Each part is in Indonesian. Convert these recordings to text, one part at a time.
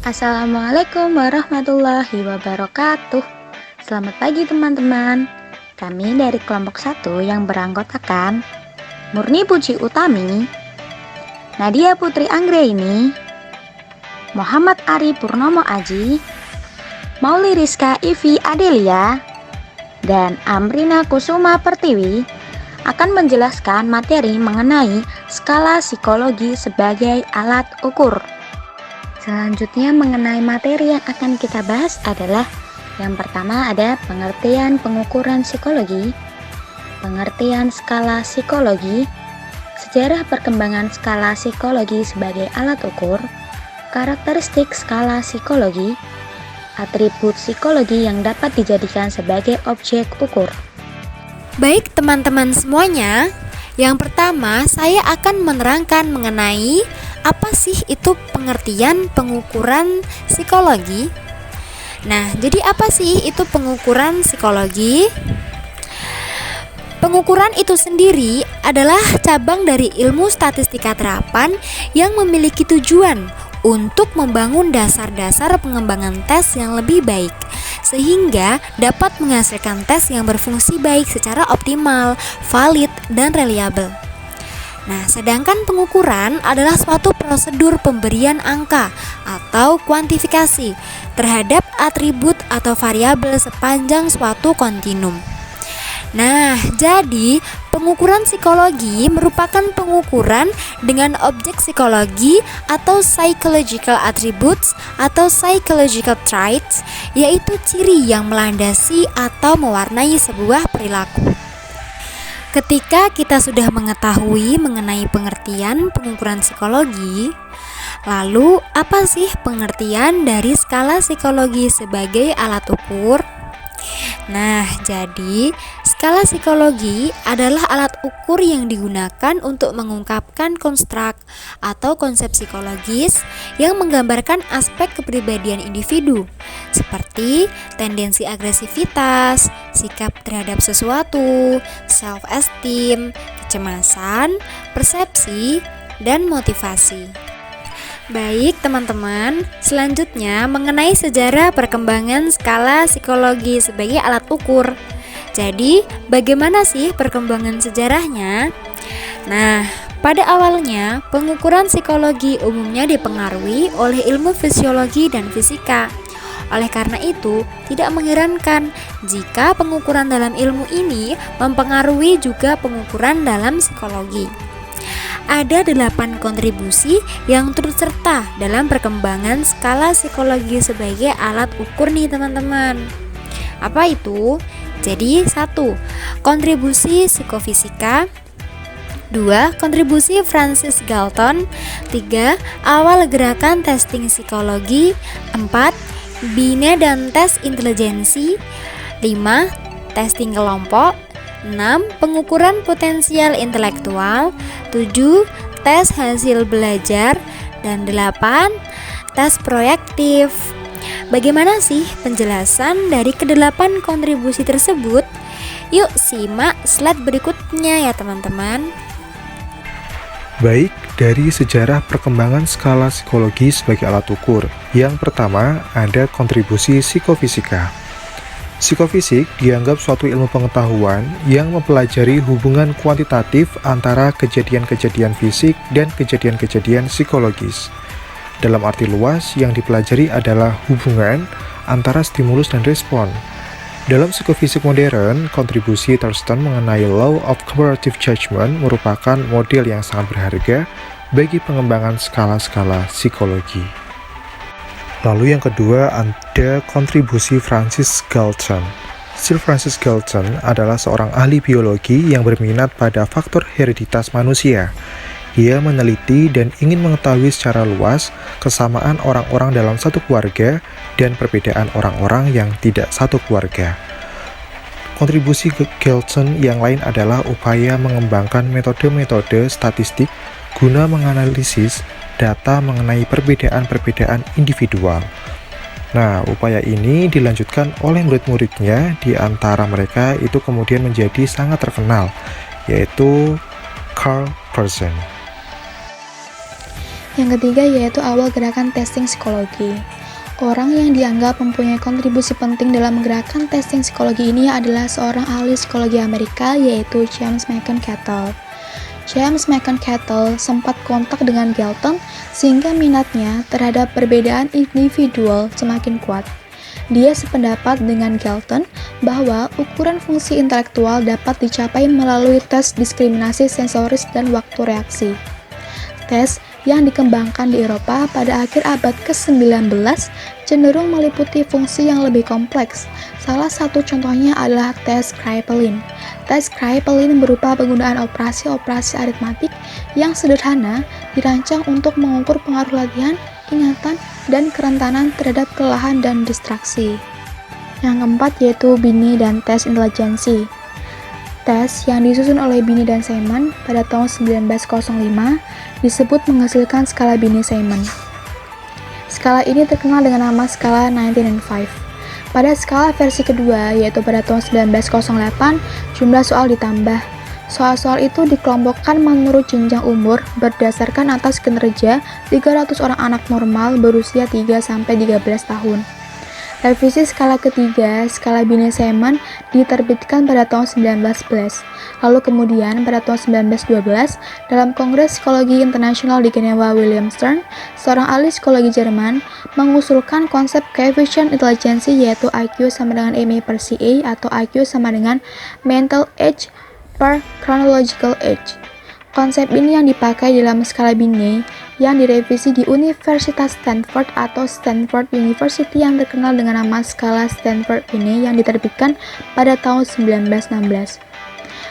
Assalamualaikum warahmatullahi wabarakatuh. Selamat pagi teman-teman. Kami dari kelompok 1 yang beranggotakan Murni Puji Utami, Nadia Putri Anggraini, Muhammad Ari Purnomo Aji, Mauli Rizka Ivi Adelia, dan Amrina Kusuma Pertiwi akan menjelaskan materi mengenai skala psikologi sebagai alat ukur. Selanjutnya mengenai materi yang akan kita bahas adalah yang pertama ada pengertian pengukuran psikologi, pengertian skala psikologi, sejarah perkembangan skala psikologi sebagai alat ukur, karakteristik skala psikologi, atribut psikologi yang dapat dijadikan sebagai objek ukur. Baik teman-teman semuanya, yang pertama saya akan menerangkan mengenai apa sih itu pengertian pengukuran psikologi. Nah, jadi apa sih itu pengukuran psikologi? Pengukuran itu sendiri adalah cabang dari ilmu statistika terapan yang memiliki tujuan untuk membangun dasar-dasar pengembangan tes yang lebih baik, sehingga dapat menghasilkan tes yang berfungsi baik secara optimal, valid, dan reliabel. Nah, sedangkan pengukuran adalah suatu prosedur pemberian angka atau kuantifikasi terhadap atribut atau variabel sepanjang suatu kontinum. Nah, jadi pengukuran psikologi merupakan pengukuran dengan objek psikologi atau psychological attributes atau psychological traits, yaitu ciri yang melandasi atau mewarnai sebuah perilaku. Ketika kita sudah mengetahui mengenai pengertian pengukuran psikologi, lalu apa sih pengertian dari skala psikologi sebagai alat ukur? Nah, jadi skala psikologi adalah alat ukur yang digunakan untuk mengungkapkan konstruk atau konsep psikologis yang menggambarkan aspek kepribadian individu, seperti tendensi agresivitas, sikap terhadap sesuatu, self-esteem, kecemasan, persepsi, dan motivasi. Baik teman-teman, selanjutnya mengenai sejarah perkembangan skala psikologi sebagai alat ukur. Jadi, bagaimana sih perkembangan sejarahnya? Nah, pada awalnya pengukuran psikologi umumnya dipengaruhi oleh ilmu fisiologi dan fisika. Oleh karena itu, tidak mengherankan jika pengukuran dalam ilmu ini mempengaruhi juga pengukuran dalam psikologi. Ada 8 kontribusi yang turut serta dalam perkembangan skala psikologi sebagai alat ukur nih teman-teman. Apa itu? Jadi 1. Kontribusi psikofisika, 2. Kontribusi Francis Galton, 3. Awal gerakan testing psikologi, 4. Bina dan tes intelijensi, 5. Testing kelompok, 6. Pengukuran potensial intelektual, 7. Tes hasil belajar, dan 8. Tes proyektif. Bagaimana sih penjelasan dari kedelapan kontribusi tersebut? Yuk simak slide berikutnya ya teman-teman. Baik, dari sejarah perkembangan skala psikologi sebagai alat ukur. Yang pertama ada kontribusi psikofisika. Psikofisik dianggap suatu ilmu pengetahuan yang mempelajari hubungan kuantitatif antara kejadian-kejadian fisik dan kejadian-kejadian psikologis. Dalam arti luas, yang dipelajari adalah hubungan antara stimulus dan respon. Dalam psikofisik modern, kontribusi Thurston mengenai Law of Comparative Judgment merupakan model yang sangat berharga bagi pengembangan skala-skala psikologi. Lalu yang kedua ada kontribusi Francis Galton. Sir Francis Galton adalah seorang ahli biologi yang berminat pada faktor hereditas manusia. Dia meneliti dan ingin mengetahui secara luas kesamaan orang-orang dalam satu keluarga dan perbedaan orang-orang yang tidak satu keluarga. Kontribusi Galton yang lain adalah upaya mengembangkan metode-metode statistik guna menganalisis data mengenai perbedaan-perbedaan individual. Nah, upaya ini dilanjutkan oleh murid-muridnya, di antara mereka itu kemudian menjadi sangat terkenal, yaitu Carl Pearson. Yang ketiga yaitu awal gerakan testing psikologi. Orang yang dianggap mempunyai kontribusi penting dalam gerakan testing psikologi ini adalah seorang ahli psikologi Amerika yaitu James McConnell. James McConnell sempat kontak dengan Galton sehingga minatnya terhadap perbedaan individual semakin kuat. Dia sependapat dengan Galton bahwa ukuran fungsi intelektual dapat dicapai melalui tes diskriminasi sensoris dan waktu reaksi. Tes yang dikembangkan di Eropa pada akhir abad ke-19 cenderung meliputi fungsi yang lebih kompleks. Salah satu contohnya adalah tes Kraepelin. Tes Kraepelin berupa penggunaan operasi-operasi aritmatik yang sederhana dirancang untuk mengukur pengaruh latihan, ingatan, dan kerentanan terhadap kelelahan dan distraksi. Yang keempat yaitu Binet dan tes intelijensi. Tes yang disusun oleh Binet dan Simon pada tahun 1905 disebut menghasilkan skala Binet-Simon. Skala ini terkenal dengan nama skala 1905. Pada skala versi kedua, yaitu pada tahun 1908, jumlah soal ditambah. Soal-soal itu dikelompokkan menurut jenjang umur berdasarkan atas kinerja 300 orang anak normal berusia 3-13 tahun. Revisi skala ketiga, skala Binet-Simon, diterbitkan pada tahun 1911. Lalu kemudian pada tahun 1912, dalam Kongres Psikologi Internasional di Jenewa, William Stern, seorang ahli psikologi Jerman, mengusulkan konsep koefisien intelijensi yaitu IQ sama dengan MA per CA atau IQ sama dengan Mental Age per Chronological Age. Konsep ini yang dipakai dalam skala Binet yang direvisi di Universitas Stanford atau Stanford University yang terkenal dengan nama skala Stanford-Binet yang diterbitkan pada tahun 1916.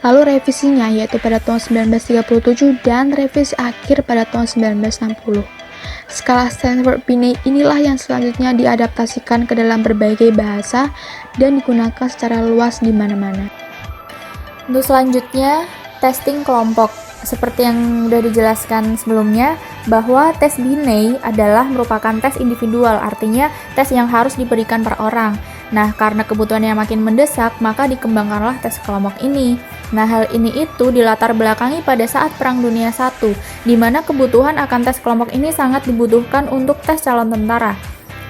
Lalu revisinya yaitu pada tahun 1937 dan revisi akhir pada tahun 1960. Skala Stanford-Binet inilah yang selanjutnya diadaptasikan ke dalam berbagai bahasa dan digunakan secara luas di mana-mana. Untuk selanjutnya, testing kelompok. Seperti yang sudah dijelaskan sebelumnya, bahwa tes Binet adalah merupakan tes individual, artinya tes yang harus diberikan per orang. Nah, karena kebutuhannya makin mendesak, maka dikembangkanlah tes kelompok ini. Nah, hal ini itu dilatar belakangi pada saat Perang Dunia I, di mana kebutuhan akan tes kelompok ini sangat dibutuhkan untuk tes calon tentara.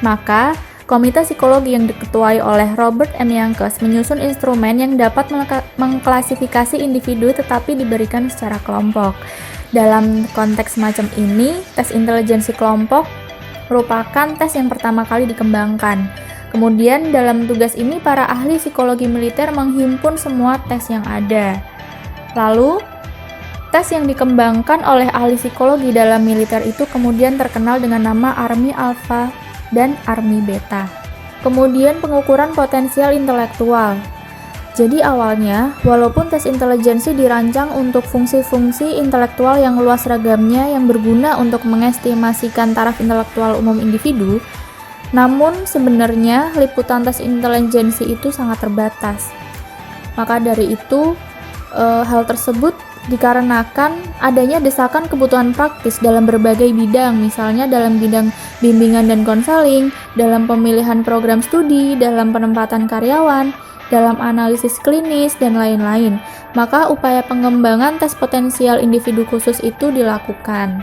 Maka, Komite Psikologi yang diketuai oleh Robert M. Youngkes menyusun instrumen yang dapat mengklasifikasi individu tetapi diberikan secara kelompok. Dalam konteks semacam ini, tes intelijensi kelompok merupakan tes yang pertama kali dikembangkan. Kemudian dalam tugas ini para ahli psikologi militer menghimpun semua tes yang ada. Lalu, tes yang dikembangkan oleh ahli psikologi dalam militer itu kemudian terkenal dengan nama Army Alpha dan Army Beta. Kemudian pengukuran potensial intelektual. Jadi awalnya, walaupun tes intelijensi dirancang untuk fungsi-fungsi intelektual yang luas ragamnya yang berguna untuk mengestimasikan taraf intelektual umum individu, namun sebenarnya liputan tes intelijensi itu sangat terbatas. Maka dari itu, hal tersebut dikarenakan adanya desakan kebutuhan praktis dalam berbagai bidang, misalnya dalam bidang bimbingan dan konseling, dalam pemilihan program studi, dalam penempatan karyawan, dalam analisis klinis, dan lain-lain. Maka upaya pengembangan tes potensial individu khusus itu dilakukan.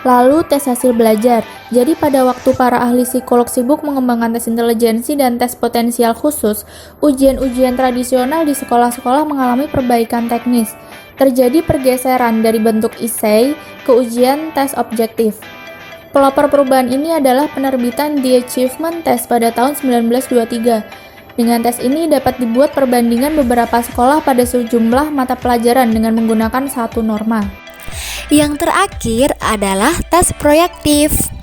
Lalu tes hasil belajar. Jadi pada waktu para ahli psikolog sibuk mengembangkan tes intelijensi dan tes potensial khusus, ujian-ujian tradisional di sekolah-sekolah mengalami perbaikan teknis. Terjadi pergeseran dari bentuk essay ke ujian tes objektif. Pelopor perubahan ini adalah penerbitan The Achievement Test pada tahun 1923. Dengan tes ini dapat dibuat perbandingan beberapa sekolah pada sejumlah mata pelajaran dengan menggunakan satu norma. Yang terakhir adalah tes proyektif.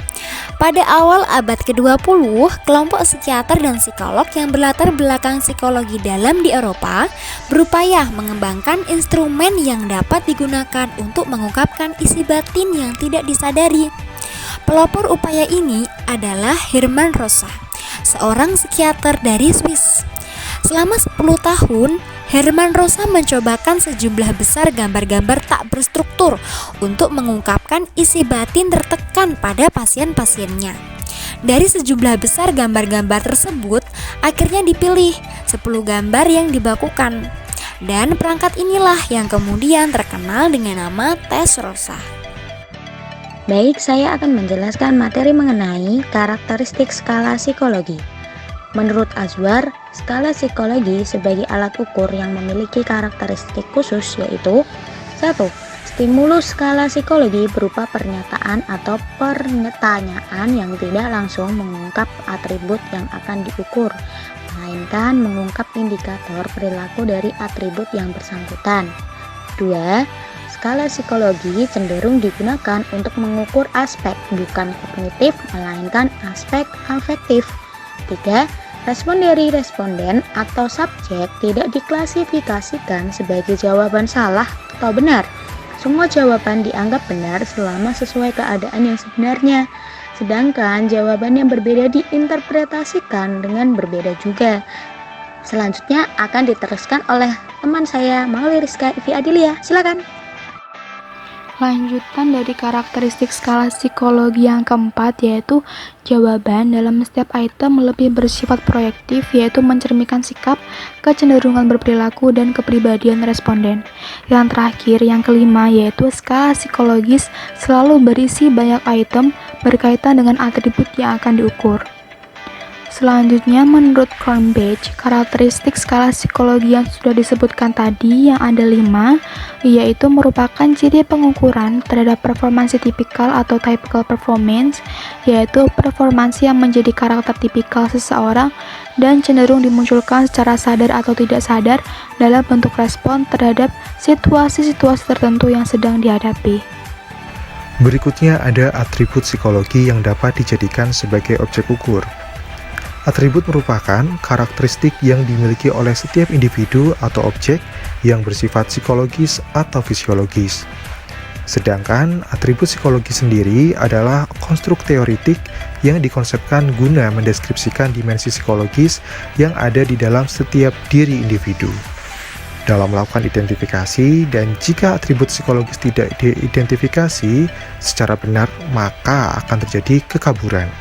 Pada awal abad ke-20, kelompok psikiater dan psikolog yang berlatar belakang psikologi dalam di Eropa berupaya mengembangkan instrumen yang dapat digunakan untuk mengungkapkan isi batin yang tidak disadari. Pelopor upaya ini adalah Hermann Rosa, seorang psikiater dari Swiss. Selama 10 tahun, Hermann Rosa mencobakan sejumlah besar gambar-gambar tak berstruktur untuk mengungkapkan isi batin tertekan pada pasien-pasiennya. Dari sejumlah besar gambar-gambar tersebut, akhirnya dipilih 10 gambar yang dibakukan. Dan perangkat inilah yang kemudian terkenal dengan nama tes Rosa. Baik, saya akan menjelaskan materi mengenai karakteristik skala psikologi. Menurut Azwar, skala psikologi sebagai alat ukur yang memiliki karakteristik khusus yaitu 1. Stimulus skala psikologi berupa pernyataan atau pertanyaan yang tidak langsung mengungkap atribut yang akan diukur, melainkan mengungkap indikator perilaku dari atribut yang bersangkutan. 2. Skala psikologi cenderung digunakan untuk mengukur aspek bukan kognitif, melainkan aspek afektif. 3. Respon dari responden atau subjek tidak diklasifikasikan sebagai jawaban salah atau benar. Semua jawaban dianggap benar selama sesuai keadaan yang sebenarnya, sedangkan jawaban yang berbeda diinterpretasikan dengan berbeda juga. Selanjutnya akan diteruskan oleh teman saya, Mauli Rizka Ivi Adilia. Silakan. Lanjutan dari karakteristik skala psikologi yang keempat yaitu jawaban dalam setiap item lebih bersifat proyektif, yaitu mencerminkan sikap, kecenderungan berperilaku, dan kepribadian responden. Yang terakhir, yang kelima, yaitu skala psikologis selalu berisi banyak item berkaitan dengan atribut yang akan diukur. Selanjutnya, menurut Cronbach, karakteristik skala psikologi yang sudah disebutkan tadi yang ada 5, yaitu merupakan ciri pengukuran terhadap performansi tipikal atau typical performance, yaitu performansi yang menjadi karakter tipikal seseorang dan cenderung dimunculkan secara sadar atau tidak sadar dalam bentuk respon terhadap situasi-situasi tertentu yang sedang dihadapi. Berikutnya ada atribut psikologi yang dapat dijadikan sebagai objek ukur. Atribut merupakan karakteristik yang dimiliki oleh setiap individu atau objek yang bersifat psikologis atau fisiologis. Sedangkan atribut psikologi sendiri adalah konstruk teoritik yang dikonsepkan guna mendeskripsikan dimensi psikologis yang ada di dalam setiap diri individu. Dalam melakukan identifikasi, dan jika atribut psikologis tidak diidentifikasi secara benar, maka akan terjadi kekaburan.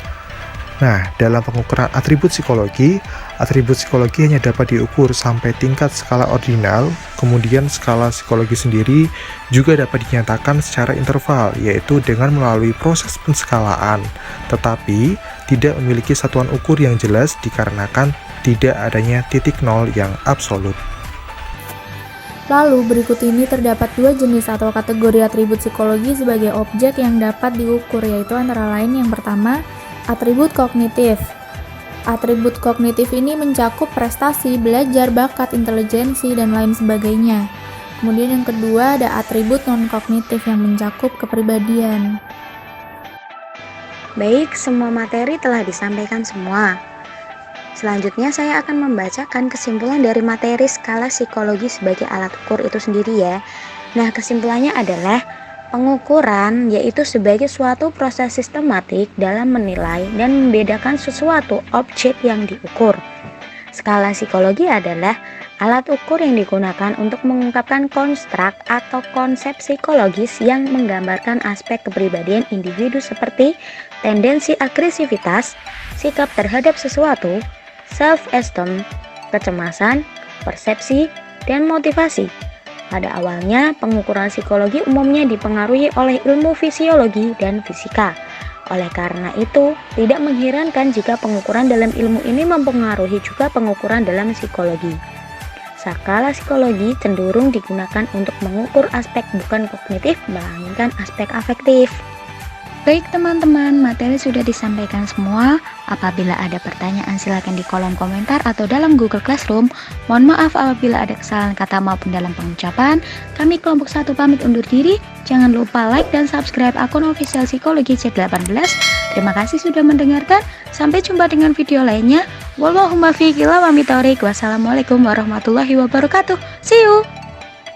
Nah, dalam pengukuran atribut psikologi hanya dapat diukur sampai tingkat skala ordinal, kemudian skala psikologi sendiri juga dapat dinyatakan secara interval, yaitu dengan melalui proses penskalaan, tetapi tidak memiliki satuan ukur yang jelas dikarenakan tidak adanya titik nol yang absolut. Lalu berikut ini terdapat 2 jenis atau kategori atribut psikologi sebagai objek yang dapat diukur, yaitu antara lain yang pertama, atribut kognitif. Atribut kognitif ini mencakup prestasi, belajar, bakat, intelijensi, dan lain sebagainya. Kemudian yang kedua ada atribut non-kognitif yang mencakup kepribadian. Baik, semua materi telah disampaikan semua. Selanjutnya saya akan membacakan kesimpulan dari materi skala psikologi sebagai alat ukur itu sendiri ya. Nah, kesimpulannya adalah pengukuran yaitu sebagai suatu proses sistematik dalam menilai dan membedakan sesuatu objek yang diukur. Skala psikologi adalah alat ukur yang digunakan untuk mengungkapkan konstruk atau konsep psikologis yang menggambarkan aspek kepribadian individu seperti tendensi agresivitas, sikap terhadap sesuatu, self-esteem, kecemasan, persepsi, dan motivasi. Pada awalnya, pengukuran psikologi umumnya dipengaruhi oleh ilmu fisiologi dan fisika. Oleh karena itu, tidak mengherankan jika pengukuran dalam ilmu ini mempengaruhi juga pengukuran dalam psikologi. Skala psikologi cenderung digunakan untuk mengukur aspek bukan kognitif, melainkan aspek afektif. Baik teman-teman, materi sudah disampaikan semua. Apabila ada pertanyaan silakan di kolom komentar atau dalam Google Classroom. Mohon maaf apabila ada kesalahan kata maupun dalam pengucapan. Kami kelompok 1 pamit undur diri. Jangan lupa like dan subscribe akun official psikologi C18. Terima kasih sudah mendengarkan. Sampai jumpa dengan video lainnya. Wallahumma fiqh ila wa mitaurik. Wassalamualaikum warahmatullahi wabarakatuh. See you.